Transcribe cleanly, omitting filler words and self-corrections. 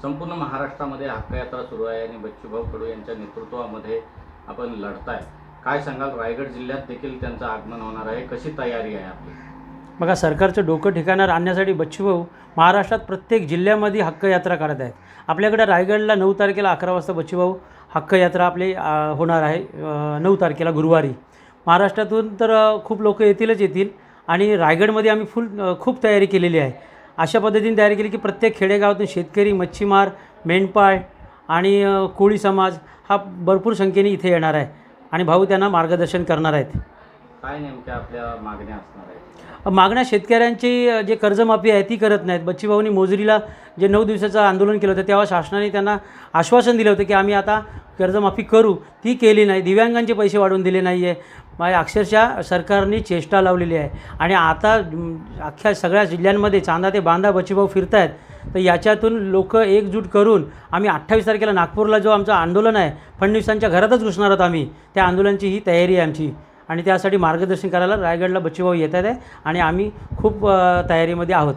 संपूर्ण महाराष्ट्रामध्ये हक्क यात्रा सुरू आहे आणि बच्चूभाऊ कडू यांच्या नेतृत्वामध्ये आपण लढताय. काय सांगाल? रायगड जिल्ह्यात देखील त्यांचं आगमन होणार आहे, कशी तयारी आहे आपली? बघा, सरकारचं डोकं ठिकाणावर आणण्यासाठी बच्चूभाऊ महाराष्ट्रात प्रत्येक जिल्ह्यामध्ये हक्क यात्रा करत आहेत. आपल्याकडे रायगडला 9 तारखेला 11 वाजता बच्चूभाऊ हक्क यात्रा आपली होणार आहे. 9 तारखेला गुरुवारी महाराष्ट्रातून तर खूप लोक येतील आणि रायगडमध्ये आम्ही खूप तयारी केलेली आहे. अशा पद्धतीने तयारी केली की प्रत्येक खेडेगावातून शेतकरी, मच्छीमार, मेंढपाळ आणि कोळी समाज हा भरपूर संख्येने इथे येणार आहे आणि भाऊ त्यांना मार्गदर्शन करणार आहेत. काय नेमक्या आपल्या मागण्या असणार आहेत? मागण्या शेतकऱ्यांची जे कर्जमाफी आहे ती करत नाहीत. बच्चूभाऊंनी मोजरीला जे 9 दिवसाचं आंदोलन केलं होतं तेव्हा शासनाने त्यांना आश्वासन दिलं होतं की आम्ही आता कर्जमाफी करू, ती केली नाही. दिव्यांगांचे पैसे वाढवून दिले नाही आहे. अक्षरशः सरकारने चेष्टा लावलेली आहे आणि आता अख्ख्या सगळ्या जिल्ह्यांमध्ये चांदा ते बांधा बच्चूभाऊ फिरत आहेत. तर याच्यातून लोक एकजूट करून आम्ही 28 तारखेला नागपूरला जो आमचं आंदोलन आहे, फडणवीसांच्या घरातच घुसणार आहोत आम्ही. त्या आंदोलनाची ही तयारी आहे आमची आणि त्यासाठी मार्गदर्शन करायला रायगडला बच्चूभाऊ येत आहेत आणि आम्ही खूप तयारीमध्ये आहोत.